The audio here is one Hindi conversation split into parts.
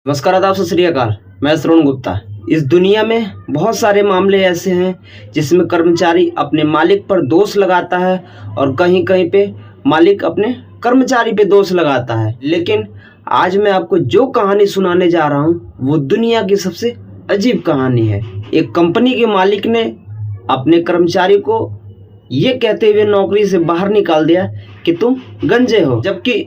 नमस्कार, आदाब, सत श्री अकाल। मैं श्रवण गुप्ता। इस दुनिया में बहुत सारे मामले ऐसे हैं जिसमें कर्मचारी अपने मालिक पर दोष लगाता है और कहीं कहीं पे मालिक अपने कर्मचारी पे दोष लगाता है। लेकिन आज मैं आपको जो कहानी सुनाने जा रहा हूँ वो दुनिया की सबसे अजीब कहानी है। एक कंपनी के मालिक ने अपने कर्मचारी को ये कहते हुए नौकरी से बाहर निकाल दिया कि तुम गंजे हो, जबकि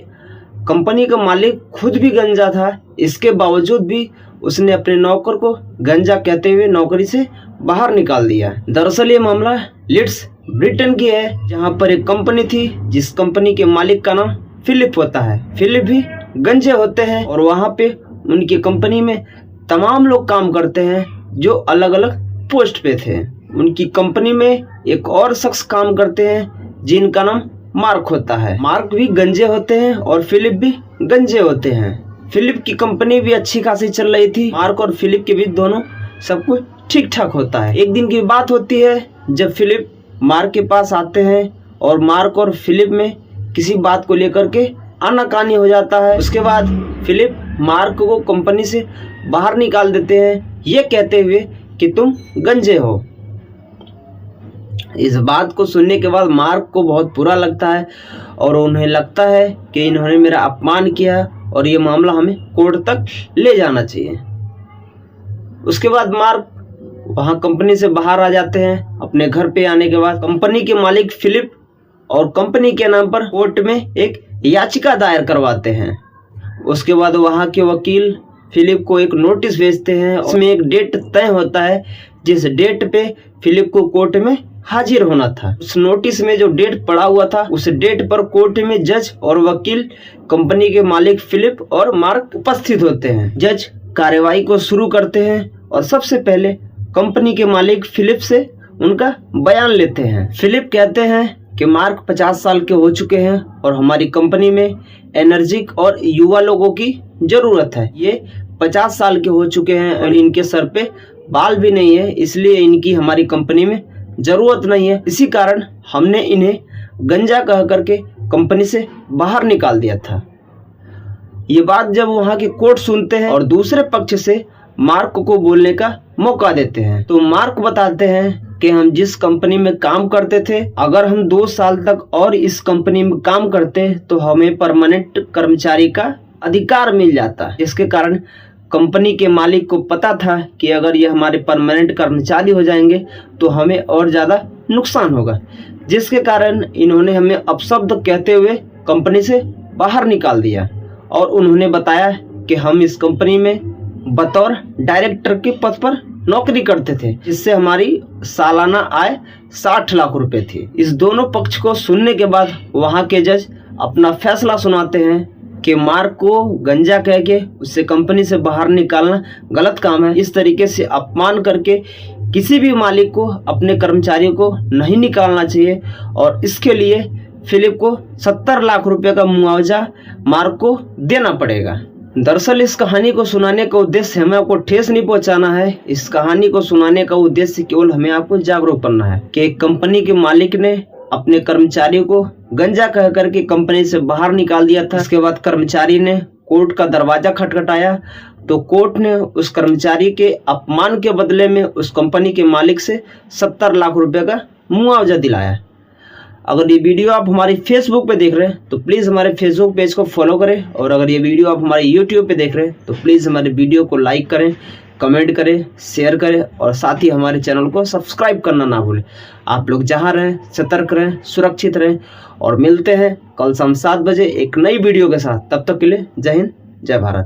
कंपनी का मालिक खुद भी गंजा था। इसके बावजूद भी उसने अपने नौकर को गंजा कहते हुए नौकरी से बाहर निकाल दिया। दरअसल ये मामला लीड्स ब्रिटेन की है, जहां पर एक कंपनी थी जिस कंपनी के मालिक का नाम फिलिप होता है। फिलिप भी गंजे होते हैं और वहां पे उनकी कंपनी में तमाम लोग काम करते हैं जो अलग अलग पोस्ट पे थे। उनकी कंपनी में एक और शख्स काम करते हैं जिनका नाम मार्क होता है। मार्क भी गंजे होते हैं और फिलिप भी गंजे होते हैं। फिलिप की कंपनी भी अच्छी खासी चल रही थी। मार्क और फिलिप के बीच दोनों सब कुछ ठीक ठाक होता है। एक दिन की बात होती है जब फिलिप मार्क के पास आते हैं और मार्क और फिलिप में किसी बात को लेकर के आनाकानी हो जाता है। उसके बाद फिलिप मार्क को कंपनी से बाहर निकाल देते हैं ये कहते हुए कि तुम गंजे हो। इस बात को सुनने के बाद मार्क को बहुत बुरा लगता है और उन्हें लगता है कि इन्होंने मेरा अपमान किया और ये मामला हमें कोर्ट तक ले जाना चाहिए। उसके बाद मार्क वहां कंपनी से बाहर आ जाते हैं। अपने घर पे आने के बाद कंपनी के मालिक फिलिप और कंपनी के नाम पर कोर्ट में एक याचिका दायर करवाते हैं। उसके बाद वहां के वकील फिलिप को एक नोटिस भेजते हैं। उसमें एक डेट तय होता है जिस डेट पे फिलिप को कोर्ट में हाजिर होना था। उस नोटिस में जो डेट पड़ा हुआ था उस डेट पर कोर्ट में जज और वकील कंपनी के मालिक फिलिप और मार्क उपस्थित होते हैं। जज कार्यवाही को शुरू करते हैं और सबसे पहले कंपनी के मालिक फिलिप से उनका बयान लेते हैं। फिलिप कहते हैं कि मार्क 50 साल के हो चुके हैं और हमारी कंपनी में एनर्जिक और युवा लोगों की जरूरत है। ये 50 साल के हो चुके हैं और इनके सर पे बाल भी नहीं है, इसलिए इनकी हमारी कंपनी में जरूरत नहीं है। इसी कारण हमने इन्हें गंजा कह करके कंपनी से बाहर निकाल दिया था। ये बात जब वहां के कोर्ट सुनते हैं और दूसरे पक्ष से मार्क को बोलने का मौका देते हैं तो मार्क बताते हैं कि हम जिस कंपनी में काम करते थे, अगर हम 2 साल तक और इस कंपनी में काम करते तो हमें परमानेंट कर्मचारी का अधिकार मिल जाता। इसके कारण कंपनी के मालिक को पता था कि अगर ये हमारे परमानेंट कर्मचारी हो जाएंगे तो हमें और ज़्यादा नुकसान होगा, जिसके कारण इन्होंने हमें अपशब्द कहते हुए कंपनी से बाहर निकाल दिया। और उन्होंने बताया कि हम इस कंपनी में बतौर डायरेक्टर के पद पर नौकरी करते थे, जिससे हमारी सालाना आय 60 लाख रुपए थी। इस दोनों पक्ष को सुनने के बाद वहाँ के जज अपना फैसला सुनाते हैं कि मार्क को गंजा कह के उससे कंपनी से बाहर निकालना गलत काम है। इस तरीके से अपमान करके किसी भी मालिक को अपने कर्मचारियों को नहीं निकालना चाहिए और इसके लिए फिलिप को 70 लाख रुपए का मुआवजा मार्क को देना पड़ेगा। दरअसल इस कहानी को सुनाने का उद्देश्य हमें आपको ठेस नहीं पहुंचाना है। इस कहानी को सुनाने का उद्देश्य केवल हमें आपको जागरूक करना है कि एक कंपनी के मालिक ने अपने कर्मचारियों को गंजा कह करके कंपनी से बाहर निकाल दिया था। इसके बाद कर्मचारी ने कोर्ट का दरवाजा खटखटाया तो कोर्ट ने उस कर्मचारी के अपमान के बदले में उस कंपनी के मालिक से 70 लाख रुपए का मुआवजा दिलाया। अगर ये वीडियो आप हमारी फेसबुक पे देख रहे हैं तो प्लीज़ हमारे फेसबुक पेज को फॉलो करें और अगर ये वीडियो आप हमारे यूट्यूब पे देख रहे हैं तो प्लीज़ हमारे वीडियो को लाइक करें, कमेंट करें, शेयर करें और साथ ही हमारे चैनल को सब्सक्राइब करना ना भूलें। आप लोग जहाँ रहें सतर्क रहें, सुरक्षित रहें और मिलते हैं कल शाम 7 बजे एक नई वीडियो के साथ। तब तक के लिए जय हिंद, जय भारत।